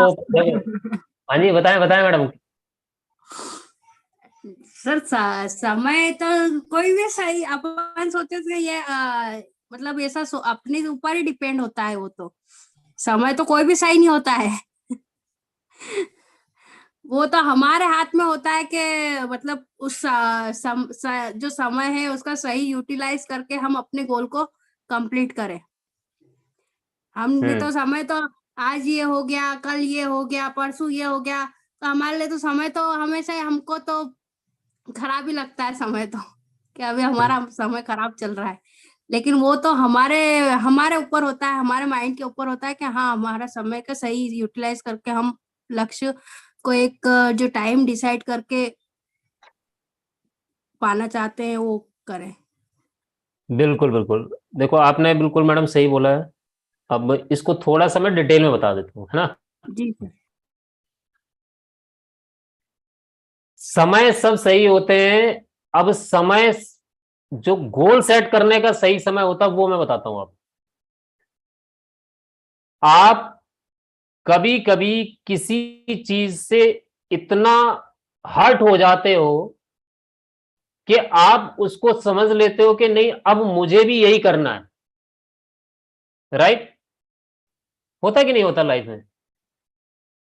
हाँ जी, बताएं बताएं मैडम। सर समय तो कोई भी सही, अपन सोचे थे ये मतलब ऐसा अपने ऊपर ही डिपेंड होता है। वो तो समय तो कोई भी सही नहीं होता है। वो तो हमारे हाथ में होता है कि मतलब उस जो समय है उसका सही यूटिलाइज करके हम अपने गोल को कंप्लीट करें। हमने तो समय तो आज ये हो गया, कल ये हो गया, परसों ये हो गया, तो हमारे लिए तो समय तो हमेशा हमको तो खराब ही लगता है समय तो, कि अभी हमारा समय खराब चल रहा है। लेकिन वो तो हमारे हमारे ऊपर होता है, हमारे माइंड के ऊपर होता है कि हाँ, हमारा समय का सही यूटिलाइज करके हम लक्ष्य को एक जो टाइम डिसाइड करके पाना चाहते हैं वो करें। बिल्कुल बिल्कुल, देखो आपने बिल्कुल मैडम सही बोला है। अब इसको थोड़ा सा मैं डिटेल में बता देता हूँ, है ना। जी सर। समय सब सही होते हैं। अब समय, जो गोल सेट करने का सही समय होता है वो मैं बताता हूं। आप कभी कभी किसी चीज से इतना हर्ट हो जाते हो कि आप उसको समझ लेते हो कि नहीं अब मुझे भी यही करना है, राइट? होता कि नहीं होता लाइफ में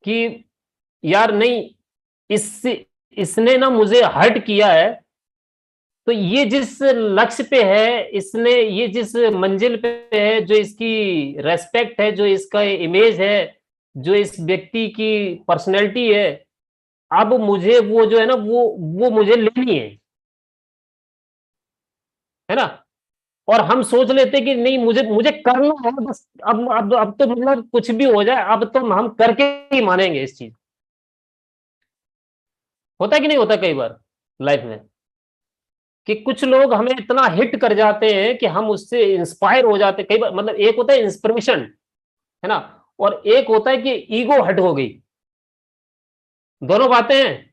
कि यार नहीं, इसने ना मुझे हर्ट किया है, तो ये जिस लक्ष्य पे है, इसने ये जिस मंजिल पे है, जो इसकी रेस्पेक्ट है, जो इसका इमेज है, जो इस व्यक्ति की पर्सनैलिटी है, अब मुझे वो जो है ना वो मुझे लेनी है ना? और हम सोच लेते कि नहीं मुझे मुझे करना है बस, अब तो मतलब कुछ भी हो जाए, अब तो हम करके ही मानेंगे इस चीज। होता है कि नहीं होता कई बार लाइफ में कि कुछ लोग हमें इतना हिट कर जाते हैं कि हम उससे इंस्पायर हो जाते हैं। कई बार मतलब एक होता है इंस्पिरेशन, है ना, और एक होता है कि ईगो हर्ट हो गई। दोनों बातें हैं।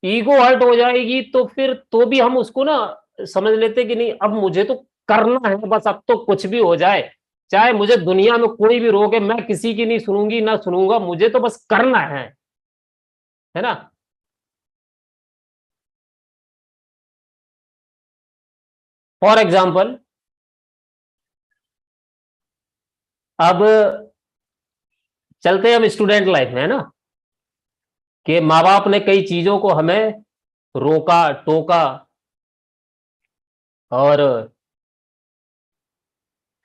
ईगो हर्ट हो जाएगी तो फिर तो भी हम उसको ना समझ लेते कि नहीं अब मुझे तो करना है बस, अब तो कुछ भी हो जाए, चाहे मुझे दुनिया में कोई भी रोके, मैं किसी की नहीं सुनूंगी ना सुनूंगा, मुझे तो बस करना है ना? फॉर एग्जाम्पल, अब चलते हैं हम स्टूडेंट लाइफ में, है ना, कि माँ बाप ने कई चीजों को हमें रोका टोका, और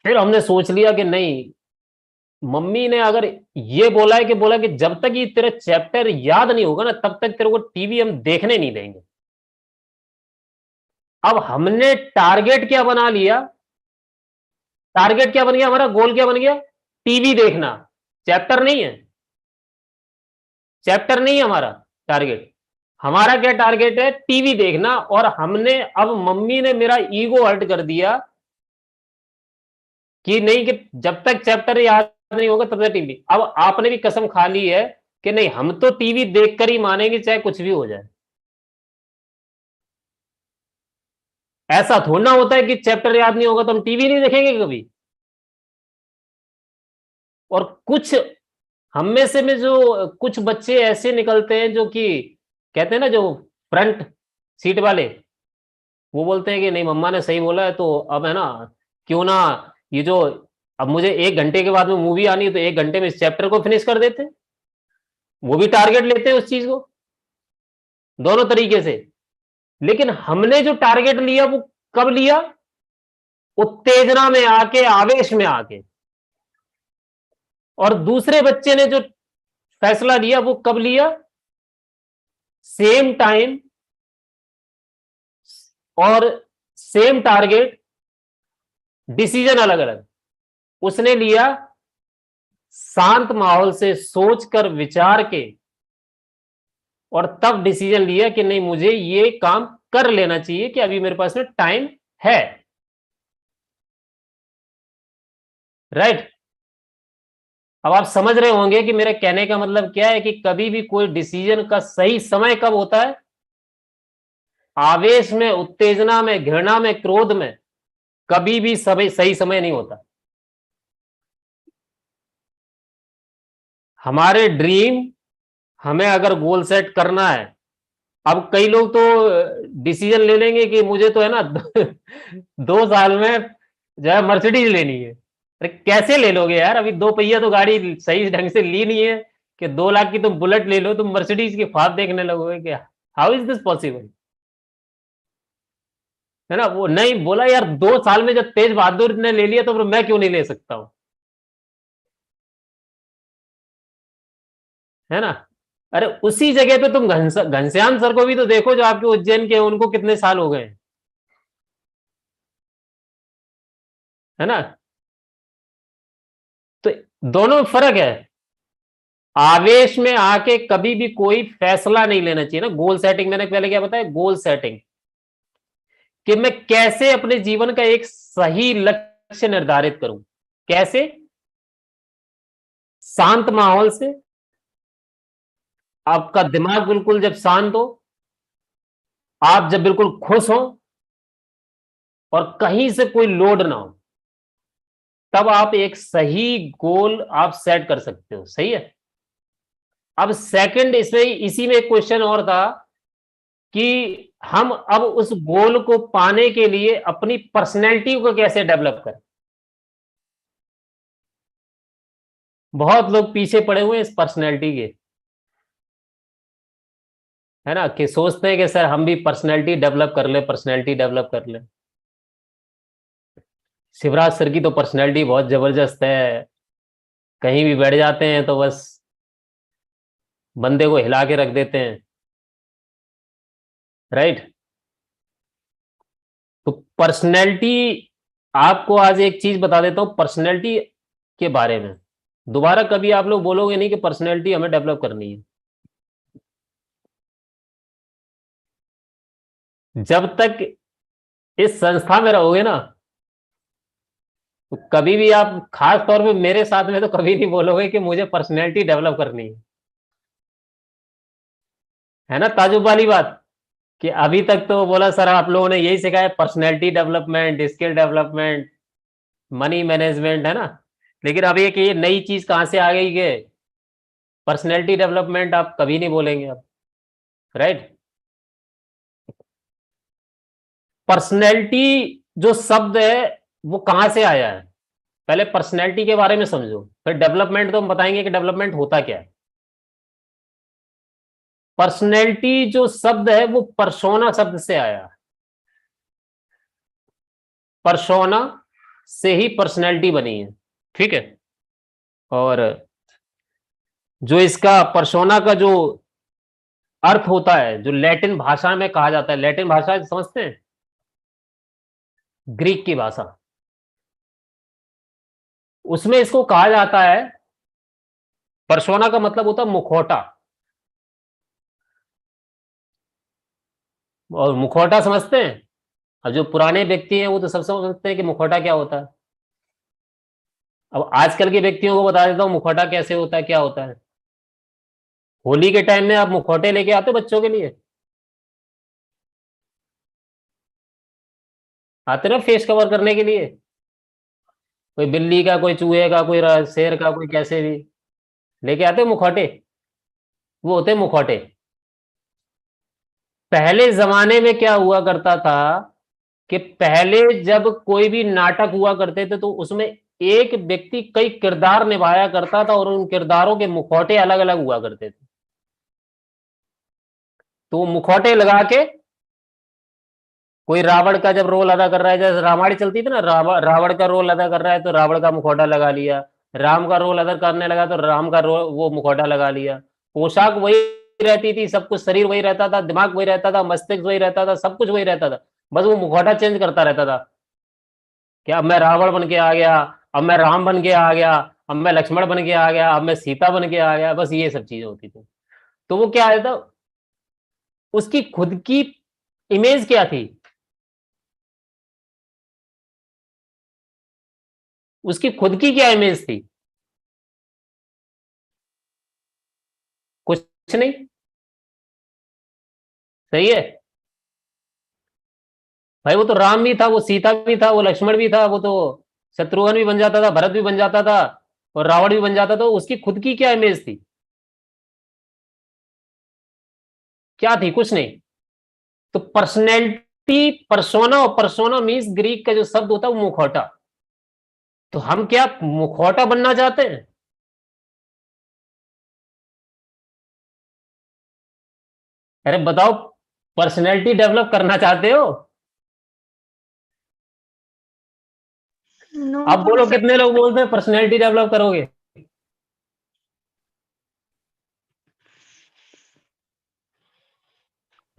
फिर हमने सोच लिया कि नहीं, मम्मी ने अगर ये बोला है कि जब तक ये तेरा चैप्टर याद नहीं होगा ना तब तक तेरे को टीवी हम देखने नहीं देंगे। अब हमने टारगेट क्या बना लिया? टारगेट क्या बन गया हमारा? गोल क्या बन गया? टीवी देखना। चैप्टर नहीं है, चैप्टर नहीं है हमारा टारगेट। हमारा क्या टारगेट है? टीवी देखना। और हमने अब मम्मी ने मेरा ईगो हर्ट कर दिया कि नहीं, कि जब तक चैप्टर याद नहीं होगा तब तक टीवी। अब आपने भी कसम खा ली है कि नहीं हम तो टीवी देखकर ही मानेंगे चाहे कुछ भी हो जाए। ऐसा थोड़ा होता है कि चैप्टर याद नहीं होगा तो हम टीवी नहीं देखेंगे कभी। और कुछ हम में से में जो कुछ बच्चे ऐसे निकलते हैं जो कि कहते हैं ना, जो फ्रंट सीट वाले, वो बोलते हैं कि नहीं मम्मा ने सही बोला है, तो अब है ना, क्यों ना ये जो अब मुझे 1 घंटे के बाद में मूवी आनी है तो 1 घंटे में इस चैप्टर को फिनिश कर देते हैं। वो भी टारगेट लेते हैं उस चीज को, दोनों तरीके से। लेकिन हमने जो टारगेट लिया वो कब लिया? उत्तेजना में आके, आवेश में आके। और दूसरे बच्चे ने जो फैसला लिया वो कब लिया? सेम टाइम और सेम टारगेट, डिसीजन अलग अलग। उसने लिया शांत माहौल से सोचकर, विचार के, और तब डिसीजन लिया कि नहीं मुझे ये काम कर लेना चाहिए कि अभी मेरे पास में टाइम है, राइट? अब आप समझ रहे होंगे कि मेरे कहने का मतलब क्या है, कि कभी भी कोई डिसीजन का सही समय कब होता है? आवेश में, उत्तेजना में, घृणा में, क्रोध में कभी भी सही समय नहीं होता। हमारे ड्रीम, हमें अगर गोल सेट करना है, अब कई लोग तो डिसीजन ले लेंगे कि मुझे तो है ना 2 साल में जो है मर्सिडीज लेनी है। अरे कैसे ले लोगे यार? अभी 2 पहिया तो गाड़ी सही ढंग से ली नहीं है कि 2 लाख की तुम बुलेट ले लो, तुम मर्सिडीज की ख्वाब देखने लगोगे क्या? How is this possible? है ना? वो नहीं बोला यार, 2 साल में जब तेज बहादुर ने ले लिया तो फिर मैं क्यों नहीं ले सकता हूं? है ना? अरे उसी जगह पे तुम घनश्याम सर को भी तो देखो जो आपके उज्जैन के हैं, उनको कितने साल हो गए, है ना? तो दोनों में फर्क है। आवेश में आके कभी भी कोई फैसला नहीं लेना चाहिए ना। गोल सेटिंग, मैंने पहले क्या बताया? गोल सेटिंग, कि मैं कैसे अपने जीवन का एक सही लक्ष्य निर्धारित करूं। कैसे? शांत माहौल से, आपका दिमाग बिल्कुल जब शांत हो, आप जब बिल्कुल खुश हो और कहीं से कोई लोड ना हो, तब आप एक सही गोल आप सेट कर सकते हो। सही है? अब सेकंड इसमें, इसी में एक क्वेश्चन और था कि हम अब उस गोल को पाने के लिए अपनी पर्सनैलिटी को कैसे डेवलप करें। बहुत लोग पीछे पड़े हुए हैं इस पर्सनैलिटी के, है ना, कि सोचते हैं कि सर हम भी पर्सनैलिटी डेवलप कर ले, पर्सनैलिटी डेवलप कर ले। शिवराज सर की तो पर्सनैलिटी बहुत जबरदस्त है, कहीं भी बैठ जाते हैं तो बस बंदे को हिला के रख देते हैं, राइट। तो पर्सनैलिटी, आपको आज एक चीज बता देता हूं पर्सनैलिटी के बारे में, दोबारा कभी आप लोग बोलोगे नहीं कि पर्सनैलिटी हमें डेवलप करनी है। जब तक इस संस्था में रहोगे ना, तो कभी भी आप, खास तौर पे मेरे साथ में, तो कभी नहीं बोलोगे कि मुझे पर्सनैलिटी डेवलप करनी है ना। ताजुब वाली बात कि अभी तक तो बोला सर आप लोगों ने यही सिखाया, personality development, skill development, money management, है ना। लेकिन अब ये नई चीज कहां से आ गई कि पर्सनैलिटी डेवलपमेंट आप कभी नहीं बोलेंगे अब, राइट। पर्सनैलिटी जो शब्द है वो कहां से आया है, पहले पर्सनैलिटी के बारे में समझो, फिर डेवलपमेंट तो हम बताएंगे कि डेवलपमेंट होता क्या है। पर्सनैलिटी जो शब्द है वो परसोना शब्द से आया, परसोना से ही पर्सनैलिटी बनी है, ठीक है। और जो इसका परसोना का जो अर्थ होता है, जो लैटिन भाषा में कहा जाता है, लैटिन भाषा समझते हैं, ग्रीक की भाषा, उसमें इसको कहा जाता है, परसोना का मतलब होता है मुखौटा। और मुखौटा समझते हैं, और जो पुराने व्यक्ति हैं वो तो सब समझते हैं कि मुखौटा क्या होता है। अब आजकल के व्यक्तियों को बता देता हूं मुखौटा कैसे होता है, क्या होता है। होली के टाइम में आप मुखौटे लेके आते हो बच्चों के लिए, आते ना फेस कवर करने के लिए, कोई बिल्ली का, कोई चूहे का, कोई शेर का, कोई कैसे भी लेके आते हो मुखौटे, वो होते हैं मुखौटे। पहले जमाने में क्या हुआ करता था कि पहले जब कोई भी नाटक हुआ करते थे तो उसमें एक व्यक्ति कई किरदार निभाया करता था और उन किरदारों के मुखौटे अलग अलग हुआ करते थे। तो वो मुखौटे लगा के, कोई रावण का जब रोल अदा कर रहा है, जैसे रामायण चलती थी ना, रावण का रोल अदा कर रहा है तो रावण का मुखौटा लगा लिया, राम का रोल अदा करने लगा तो राम का रोल, वो मुखौटा लगा लिया। पोशाक वही रहती थी, सब कुछ, शरीर वही रहता था, दिमाग वही रहता था, मस्तिष्क वही रहता था, सब कुछ वही रहता था, बस वो मुखौटा चेंज करता रहता था। क्या अब मैं रावण बन के आ गया, अब मैं राम बन के आ गया, अब मैं लक्ष्मण बन के आ गया, अब मैं सीता बन के आ गया, बस ये सब चीजें होती थी। तो वो क्या था, उसकी खुद की इमेज क्या थी, उसकी खुद की क्या इमेज थी, कुछ नहीं, सही है। भाई वो तो राम भी था, वो सीता भी था, वो लक्ष्मण भी था, वो तो शत्रुघ्न भी बन जाता था, भरत भी बन जाता था, और रावण भी बन जाता था। उसकी खुद की क्या इमेज थी, क्या थी, कुछ नहीं। तो पर्सनैलिटी, परसोना, और परसोना मीन्स ग्रीक का जो शब्द होता है वो मुखौटा। तो हम क्या मुखौटा बनना चाहते हैं, अरे बताओ, पर्सनैलिटी डेवलप करना चाहते हो। नो अब बोलो सर। कितने लोग बोलते हैं पर्सनैलिटी डेवलप करोगे।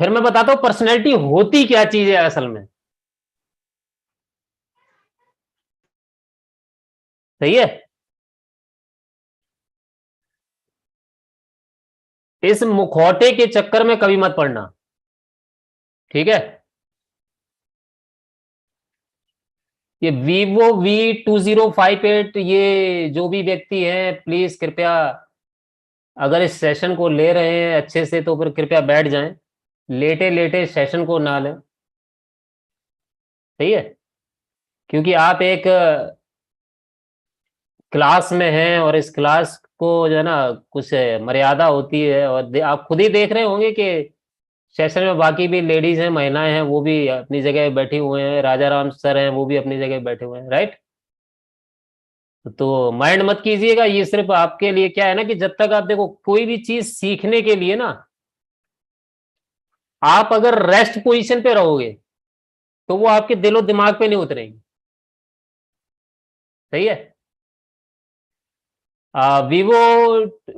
फिर मैं बताता हूं पर्सनैलिटी होती क्या चीज है असल में, सही है। इस मुखौटे के चक्कर में कभी मत पड़ना, ठीक है। ये Vivo V2058, ये जो भी व्यक्ति हैं प्लीज कृपया, अगर इस सेशन को ले रहे हैं अच्छे से तो फिर कृपया बैठ जाएं, लेटे लेटे सेशन को ना लें, सही है। क्योंकि आप एक क्लास में हैं और इस क्लास को जो है ना कुछ मर्यादा होती है, और आप खुद ही देख रहे होंगे कि सेशन में बाकी भी लेडीज हैं, महिलाएं हैं, वो भी अपनी जगह बैठी हुए हैं, राजा राम सर हैं, वो भी अपनी जगह बैठे हुए हैं, राइट। तो माइंड मत कीजिएगा, ये सिर्फ आपके लिए क्या है ना कि जब तक आप देखो कोई भी चीज सीखने के लिए ना, आप अगर रेस्ट पोजीशन पे रहोगे तो वो आपके दिलो दिमाग पे नहीं उतरेगी। सही है। वीवो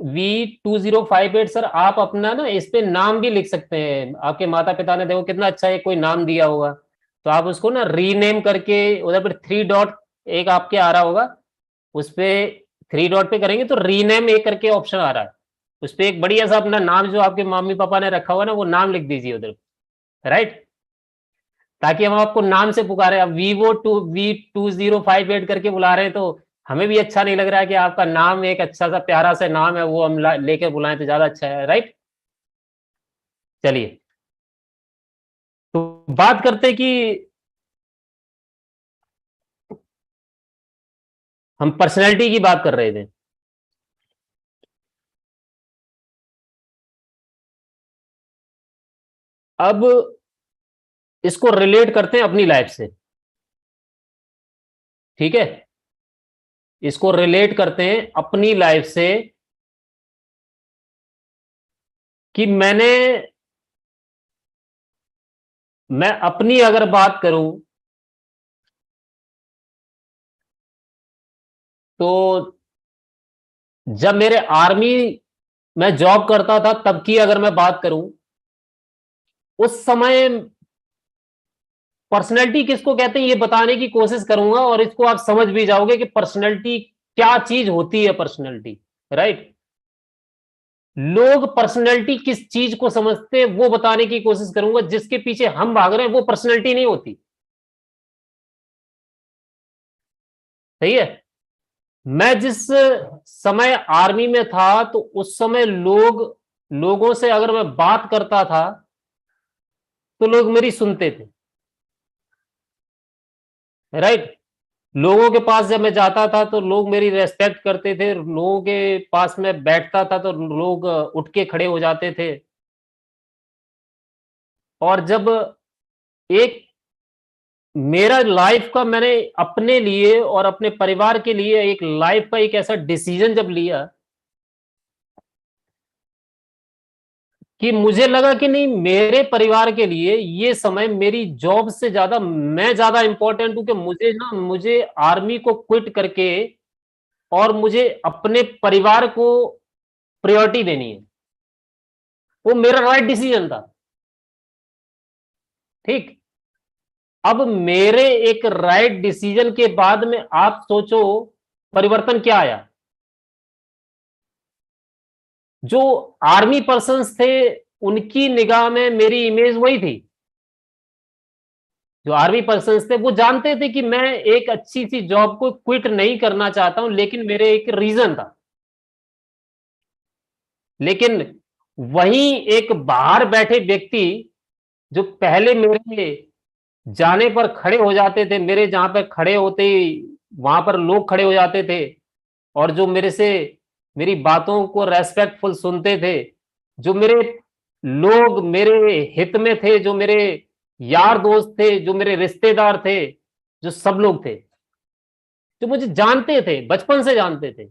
V2058 सर, आप अपना ना इस पे नाम भी लिख सकते हैं। आपके माता पिता ने देखो कितना अच्छा है कोई नाम दिया होगा, तो आप उसको ना रीनेम करके उधर पर 3 डॉट एक आपके आ रहा होगा, उस पे 3 डॉट पे करेंगे तो रीनेम एक करके ऑप्शन आ रहा है, उस पे एक बढ़िया सा अपना नाम जो आपके मम्मी पापा ने रखा हुआ ना वो नाम लिख दीजिए उधर, राइट। ताकि हम आपको नाम से पुकारे। अब V2058 करके बुला रहे हैं तो हमें भी अच्छा नहीं लग रहा है कि आपका नाम एक अच्छा सा प्यारा सा नाम है वो हम लेके बुलाएं तो ज्यादा अच्छा है, राइट। चलिए, तो बात करते कि हम पर्सनैलिटी की बात कर रहे थे। अब इसको रिलेट करते हैं अपनी लाइफ से, ठीक है। इसको रिलेट करते हैं अपनी लाइफ से कि मैं अपनी अगर बात करूं तो जब मेरे आर्मी में जॉब करता था तब की अगर मैं बात करूं, उस समय पर्सनैलिटी किसको कहते हैं ये बताने की कोशिश करूंगा, और इसको आप समझ भी जाओगे कि पर्सनैलिटी क्या चीज होती है। Personality, right. लोग पर्सनैलिटी किस चीज को समझते हैं वो बताने की कोशिश करूंगा, जिसके पीछे हम भाग रहे हैं वो पर्सनैलिटी नहीं होती। सही है। मैं जिस समय आर्मी में था तो उस समय लोगों से अगर मैं बात करता था तो लोग मेरी सुनते थे, राइट। लोगों के पास जब मैं जाता था तो लोग मेरी रेस्पेक्ट करते थे, लोगों के पास में बैठता था तो लोग उठ के खड़े हो जाते थे। और जब एक मेरा लाइफ का मैंने अपने लिए और अपने परिवार के लिए एक लाइफ का एक ऐसा डिसीजन जब लिया कि मुझे लगा कि नहीं, मेरे परिवार के लिए ये समय मेरी जॉब से ज्यादा मैं ज्यादा इंपॉर्टेंट हूं, कि मुझे आर्मी को क्विट करके और मुझे अपने परिवार को प्रायोरिटी देनी है। वो मेरा राइट डिसीजन था, ठीक। अब मेरे एक राइट डिसीजन के बाद में आप सोचो परिवर्तन क्या आया। जो आर्मी पर्सन्स थे उनकी निगाह में मेरी इमेज वही थी। जो आर्मी पर्सन्स थे वो जानते थे कि मैं एक अच्छी सी जॉब को क्विट नहीं करना चाहता हूं, लेकिन मेरे एक रीजन था। लेकिन वहीं एक बाहर बैठे व्यक्ति जो पहले मेरे जाने पर खड़े हो जाते थे, मेरे जहां पर खड़े होते ही वहां पर लोग खड़े हो जाते थे, और जो मेरी बातों को रेस्पेक्टफुल सुनते थे, जो लोग मेरे हित में थे, जो मेरे यार दोस्त थे, जो मेरे रिश्तेदार थे, जो सब लोग थे जो मुझे जानते थे, बचपन से जानते थे,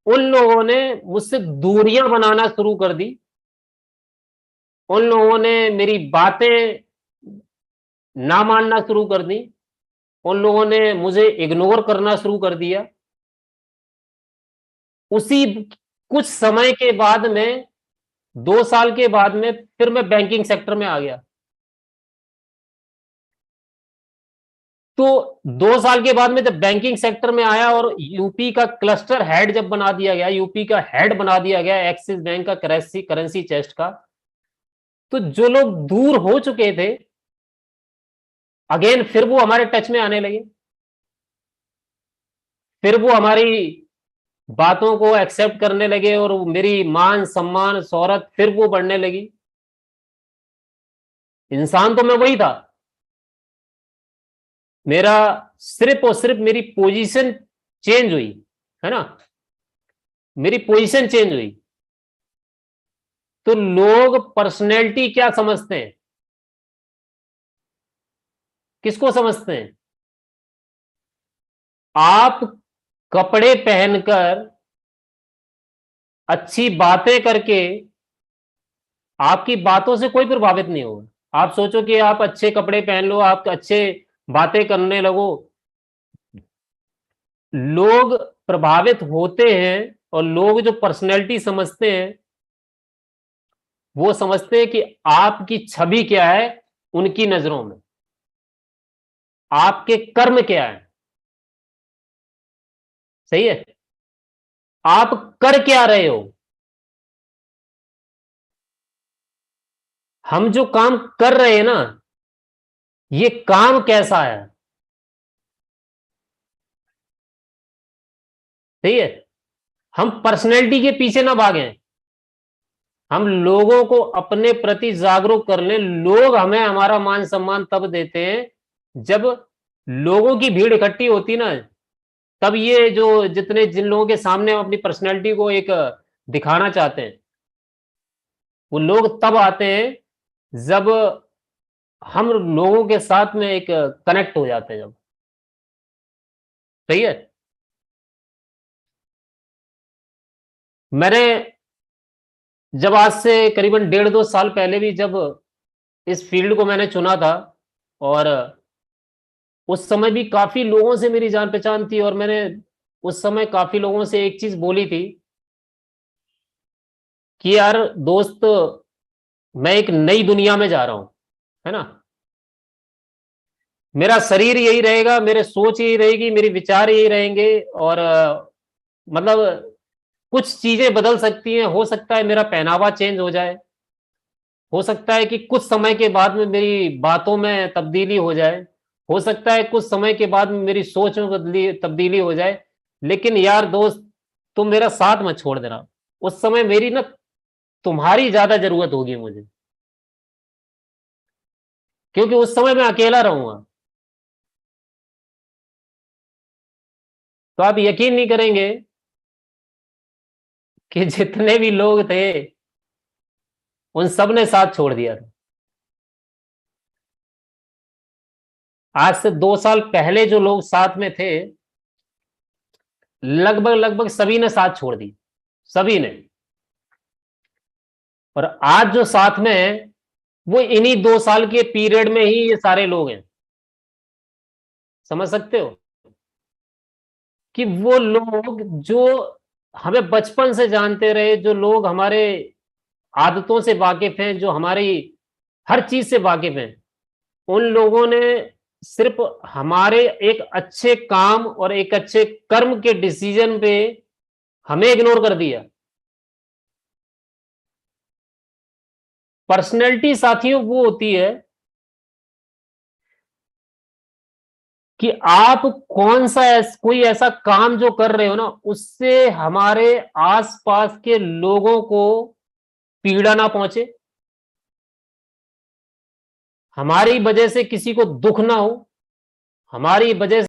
उन लोगों ने मुझसे दूरियां बनाना शुरू कर दी। उन लोगों ने मेरी बातें ना मानना शुरू कर दी। उन लोगों ने मुझे इग्नोर करना शुरू कर दिया। उसी कुछ समय के बाद में 2 साल के बाद में फिर मैं बैंकिंग सेक्टर में आ गया। तो 2 साल के बाद में जब बैंकिंग सेक्टर में आया और यूपी का क्लस्टर हेड जब बना दिया गया, यूपी का हेड बना दिया गया एक्सिस बैंक का करेंसी चेस्ट का, तो जो लोग दूर हो चुके थे अगेन फिर वो हमारे टच में आने लगे, फिर वो हमारी बातों को एक्सेप्ट करने लगे, और मेरी मान सम्मान शोहरत फिर वो बढ़ने लगी। इंसान तो मैं वही था, मेरा सिर्फ और सिर्फ मेरी पोजीशन चेंज हुई, है ना। मेरी पोजीशन चेंज हुई। तो लोग पर्सनैलिटी क्या समझते हैं, किसको समझते हैं? आप कपड़े पहनकर, अच्छी बातें करके, आपकी बातों से कोई प्रभावित नहीं होगा। आप सोचो कि आप अच्छे कपड़े पहन लो, आप अच्छे बातें करने लगो, लोग प्रभावित होते हैं। और लोग जो पर्सनैलिटी समझते हैं, वो समझते हैं कि आपकी छवि क्या है उनकी नजरों में, आपके कर्म क्या है। सही है? आप कर क्या रहे हो, हम जो काम कर रहे हैं ना, ये काम कैसा है। सही है? हम पर्सनैलिटी के पीछे ना भागें, हम लोगों को अपने प्रति जागरूक कर लें। लोग हमें हमारा मान सम्मान तब देते हैं जब लोगों की भीड़ इकट्ठी होती ना, तब ये जो जिन लोगों के सामने हम अपनी पर्सनैलिटी को एक दिखाना चाहते हैं, वो लोग तब आते हैं जब हम लोगों के साथ में एक कनेक्ट हो जाते हैं जब। सही है? मैंने जब आज से करीबन 1.5-2 साल पहले भी जब इस फील्ड को मैंने चुना था, और उस समय भी काफी लोगों से मेरी जान पहचान थी, और मैंने उस समय काफी लोगों से एक चीज बोली थी कि यार दोस्त, मैं एक नई दुनिया में जा रहा हूं, है ना, मेरा शरीर यही रहेगा, मेरे सोच यही रहेगी, मेरे विचार यही रहेंगे, और मतलब कुछ चीजें बदल सकती हैं, हो सकता है मेरा पहनावा चेंज हो जाए, हो सकता है कि कुछ समय के बाद में मेरी बातों में तब्दीली हो जाए, हो सकता है कुछ समय के बाद में मेरी सोच में तब्दीली हो जाए, लेकिन यार दोस्त, तुम मेरा साथ मत छोड़ देना। उस समय मेरी ना तुम्हारी ज्यादा जरूरत होगी मुझे, क्योंकि उस समय मैं अकेला रहूंगा। तो आप यकीन नहीं करेंगे कि जितने भी लोग थे, उन सब ने साथ छोड़ दिया था। आज से 2 साल पहले जो लोग साथ में थे, लगभग लगभग सभी ने साथ छोड़ दी, सभी ने। और आज जो साथ में है, वो इन्हीं 2 साल के पीरियड में ही ये सारे लोग हैं। समझ सकते हो कि वो लोग जो हमें बचपन से जानते रहे, जो लोग हमारे आदतों से वाकिफ हैं, जो हमारी हर चीज से वाकिफ हैं, उन लोगों ने सिर्फ हमारे एक अच्छे काम और एक अच्छे कर्म के डिसीजन पे हमें इग्नोर कर दिया। पर्सनैलिटी साथियों वो होती है कि आप कौन सा कोई ऐसा काम जो कर रहे हो ना, उससे हमारे आसपास के लोगों को पीड़ा ना पहुंचे, हमारी वजह से किसी को दुख ना हो, हमारी वजह